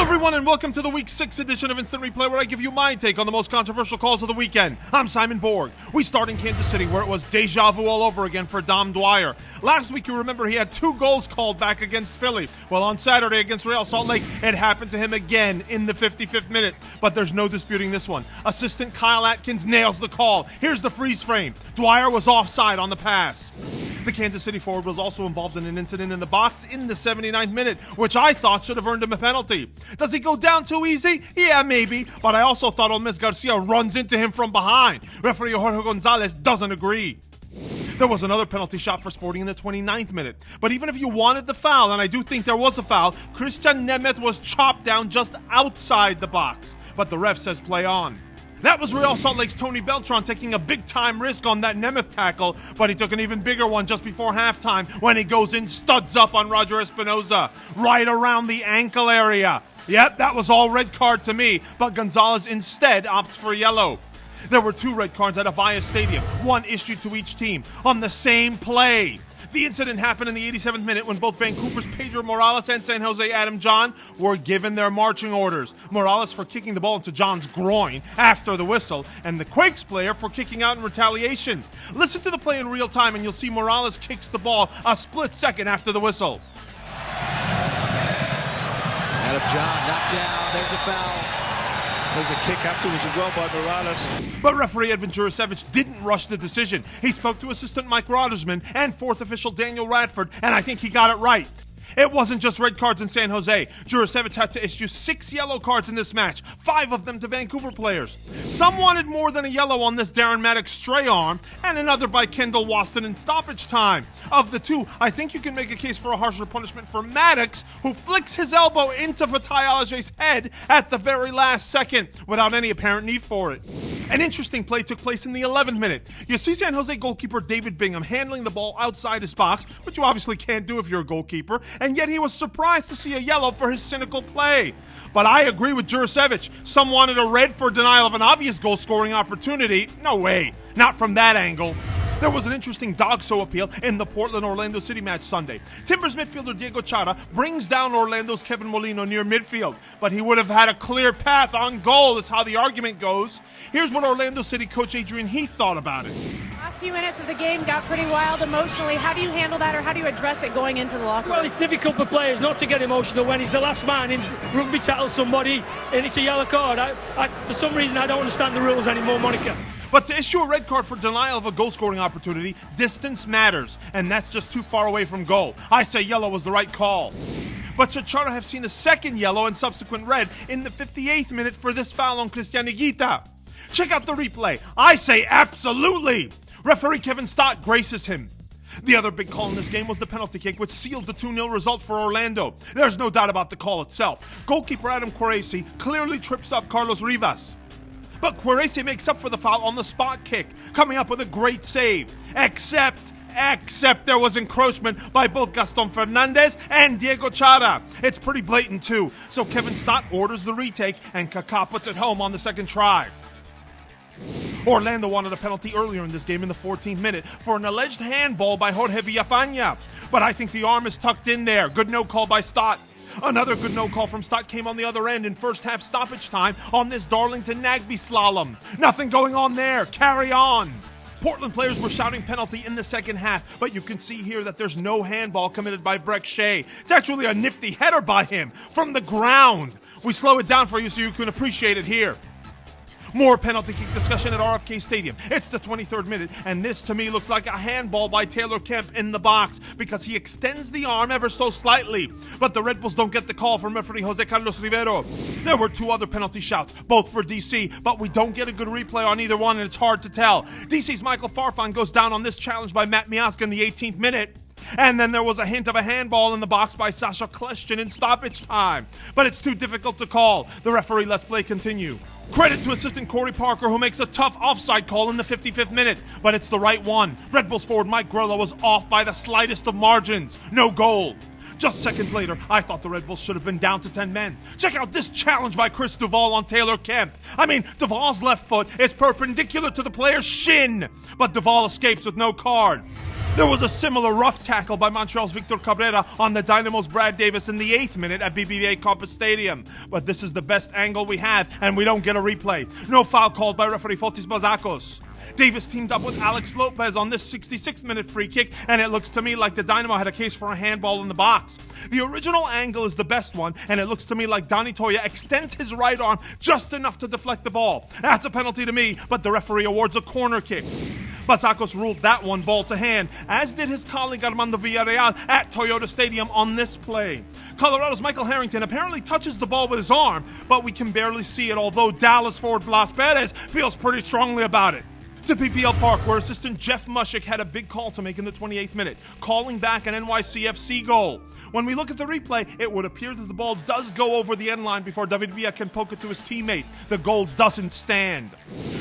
Hello everyone and welcome to the Week 6 edition of Instant Replay, where I give you my take on the most controversial calls of the weekend. I'm Simon Borg. We start in Kansas City, where it was deja vu all over again for Dom Dwyer. Last week, you remember, he had 2 goals called back against Philly. Well, on Saturday against Real Salt Lake, it happened to him again in the 55th minute. But there's no disputing this one. Assistant Kyle Atkins nails the call. Here's the freeze frame. Dwyer was offside on the pass. The Kansas City forward was also involved in an incident in the box in the 79th minute, which I thought should have earned him a penalty. Does he go down too easy? Yeah, maybe. But I also thought Olmes Garcia runs into him from behind. Referee Jorge Gonzalez doesn't agree. There was another penalty shot for Sporting in the 29th minute. But even if you wanted the foul, and I do think there was a foul, Christian Nemeth was chopped down just outside the box. But the ref says play on. That was Real Salt Lake's Tony Beltran taking a big-time risk on that Nemeth tackle, but he took an even bigger one just before halftime when he goes in, studs up on Roger Espinoza, right around the ankle area. Yep, that was all red card to me, but Gonzalez instead opts for yellow. There were 2 red cards at Avaya Stadium, one issued to each team, on the same play. The incident happened in the 87th minute when both Vancouver's Pedro Morales and San Jose Adam John were given their marching orders. Morales for kicking the ball into John's groin after the whistle, and the Quakes player for kicking out in retaliation. Listen to the play in real time and you'll see Morales kicks the ball a split second after the whistle. Adam John knocked down, there's a foul. There's a kick afterwards as well by Morales. But referee Edvin Jurasevich didn't rush the decision. He spoke to assistant Mike Rodersman and 4th official Daniel Radford, and I think he got it right. It wasn't just red cards in San Jose. Jurasevich had to issue 6 yellow cards in this match, 5 of them to Vancouver players. Some wanted more than a yellow on this Darren Maddox stray arm, and another by Kendall Waston in stoppage time. Of the 2, I think you can make a case for a harsher punishment for Maddox, who flicks his elbow into Fatai Alajer's head at the very last second, without any apparent need for it. An interesting play took place in the 11th minute. You see San Jose goalkeeper David Bingham handling the ball outside his box, which you obviously can't do if you're a goalkeeper, and yet he was surprised to see a yellow for his cynical play. But I agree with Jurasevich. Some wanted a red for denial of an obvious goal-scoring opportunity. No way. Not from that angle. There was an interesting DOGSO appeal in the Portland-Orlando City match Sunday. Timbers midfielder Diego Chara brings down Orlando's Kevin Molino near midfield, but he would have had a clear path on goal is how the argument goes. Here's what Orlando City coach Adrian Heath thought about it. Last few minutes of the game got pretty wild emotionally. How do you handle that, or how do you address it going into the locker room? Well, it's difficult for players not to get emotional when he's the last man in rugby tackles somebody and it's a yellow card. For some reason, I don't understand the rules anymore, Monica. But to issue a red card for denial of a goal-scoring opportunity, distance matters, and that's just too far away from goal. I say yellow was the right call. But should Chara have seen a second yellow and subsequent red in the 58th minute for this foul on Cristian Higuita? Check out the replay. I say absolutely. Referee Kevin Stott graces him. The other big call in this game was the penalty kick, which sealed the 2-0 result for Orlando. There's no doubt about the call itself. Goalkeeper Adam Qureshi clearly trips up Carlos Rivas. But Qureshi makes up for the foul on the spot kick, coming up with a great save. Except there was encroachment by both Gaston Fernandez and Diego Chara. It's pretty blatant too, so Kevin Stott orders the retake and Kaka puts it home on the second try. Orlando wanted a penalty earlier in this game in the 14th minute for an alleged handball by Jorge Villafaña, but I think the arm is tucked in there. Good no call by Stott. Another good no call from Stott came on the other end in first half stoppage time on this Darlington-Nagby slalom. Nothing going on there. Carry on. Portland players were shouting penalty in the second half, but you can see here that there's no handball committed by Breck Shea. It's actually a nifty header by him from the ground. We slow it down for you so you can appreciate it here. More penalty kick discussion at RFK Stadium. It's the 23rd minute, and this to me looks like a handball by Taylor Kemp in the box because he extends the arm ever so slightly. But the Red Bulls don't get the call from referee Jose Carlos Rivero. There were 2 other penalty shouts, both for DC, but we don't get a good replay on either one, and it's hard to tell. DC's Michael Farfan goes down on this challenge by Matt Miazga in the 18th minute. And then there was a hint of a handball in the box by Sasha Kleshtin in stoppage time. But it's too difficult to call. The referee lets play continue. Credit to assistant Corey Parker, who makes a tough offside call in the 55th minute. But it's the right one. Red Bulls forward Mike Grella was off by the slightest of margins. No goal. Just seconds later, I thought the Red Bulls should have been down to 10 men. Check out this challenge by Chris Duvall on Taylor Kemp. I mean, Duvall's left foot is perpendicular to the player's shin. But Duvall escapes with no card. There was a similar rough tackle by Montreal's Victor Cabrera on the Dynamo's Brad Davis in the 8th minute at BBVA Compass Stadium. But this is the best angle we have, and we don't get a replay. No foul called by referee Fotis Bazakos. Davis teamed up with Alex Lopez on this 66th-minute free kick, and it looks to me like the Dynamo had a case for a handball in the box. The original angle is the best one, and it looks to me like Donny Toya extends his right arm just enough to deflect the ball. That's a penalty to me, but the referee awards a corner kick. Bazakos ruled that one ball to hand, as did his colleague Armando Villarreal at Toyota Stadium on this play. Colorado's Michael Harrington apparently touches the ball with his arm, but we can barely see it, although Dallas forward Blas Perez feels pretty strongly about it. To PPL Park, where assistant Jeff Mushik had a big call to make in the 28th minute, calling back an NYCFC goal. When we look at the replay, it would appear that the ball does go over the end line before David Villa can poke it to his teammate. The goal doesn't stand.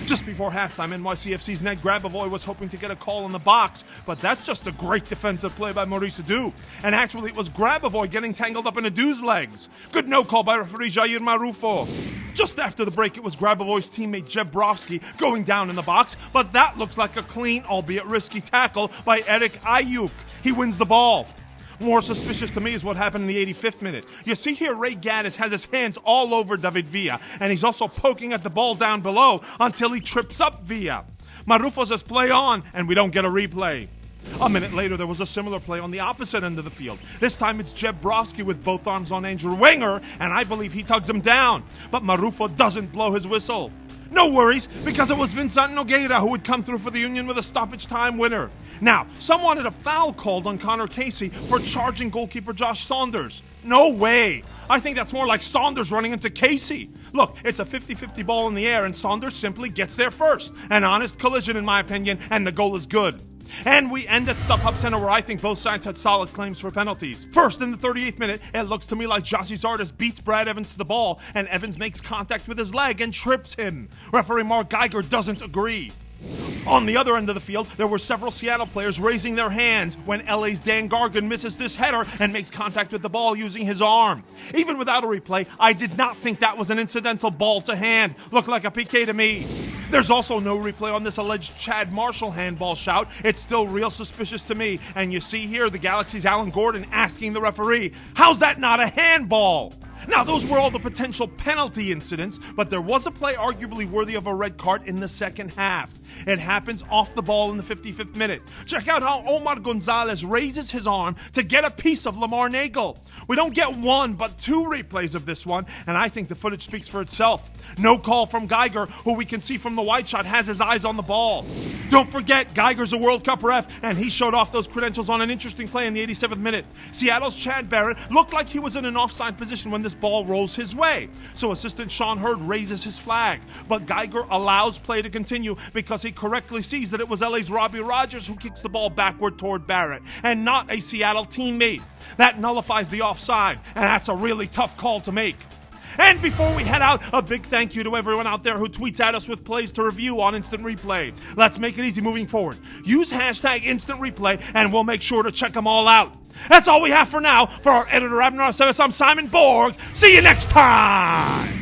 Just before halftime, NYCFC's Ned Grabavoy was hoping to get a call in the box, but that's just a great defensive play by Maurice Adu. And actually, it was Grabavoy getting tangled up in Adu's legs. Good no call by referee Jair Marufo. Just after the break, it was Grabavoy's teammate Jebrovsky going down in the box, but that looks like a clean, albeit risky, tackle by Eric Ayuk. He wins the ball. More suspicious to me is what happened in the 85th minute. You see here Ray Gaddis has his hands all over David Villa, and he's also poking at the ball down below until he trips up Villa. Marufo says play on, and we don't get a replay. A minute later, there was a similar play on the opposite end of the field. This time it's Jebrovsky with both arms on Andrew Wenger, and I believe he tugs him down. But Marufo doesn't blow his whistle. No worries, because it was Vincent Nogueira who would come through for the Union with a stoppage time winner. Now, some wanted a foul called on Connor Casey for charging goalkeeper Josh Saunders. No way. I think that's more like Saunders running into Casey. Look, it's a 50-50 ball in the air, and Saunders simply gets there first. An honest collision, in my opinion, and the goal is good. And we end at StubHub Center, where I think both sides had solid claims for penalties. First, in the 38th minute, it looks to me like Joshy Zardes beats Brad Evans to the ball, and Evans makes contact with his leg and trips him. Referee Mark Geiger doesn't agree. On the other end of the field, there were several Seattle players raising their hands when LA's Dan Gargan misses this header and makes contact with the ball using his arm. Even without a replay, I did not think that was an incidental ball to hand. Looked like a PK to me. There's also no replay on this alleged Chad Marshall handball shout. It's still real suspicious to me. And you see here the Galaxy's Alan Gordon asking the referee, how's that not a handball? Now, those were all the potential penalty incidents, but there was a play arguably worthy of a red card in the second half. It happens off the ball in the 55th minute. Check out how Omar Gonzalez raises his arm to get a piece of Lamar Nagel. We don't get one, but two replays of this one, and I think the footage speaks for itself. No call from Geiger, who we can see from the wide shot has his eyes on the ball. Don't forget, Geiger's a World Cup ref, and he showed off those credentials on an interesting play in the 87th minute. Seattle's Chad Barrett looked like he was in an offside position when this ball rolls his way. So assistant Sean Hurd raises his flag, but Geiger allows play to continue because he correctly sees that it was LA's Robbie Rogers who kicks the ball backward toward Barrett, and not a Seattle teammate. That nullifies the offside, and that's a really tough call to make. And before we head out, a big thank you to everyone out there who tweets at us with plays to review on Instant Replay. Let's make it easy moving forward. Use hashtag Instant Replay, and we'll make sure to check them all out. That's all we have for now. For our editor, Abner Aceves, I'm Simon Borg. See you next time!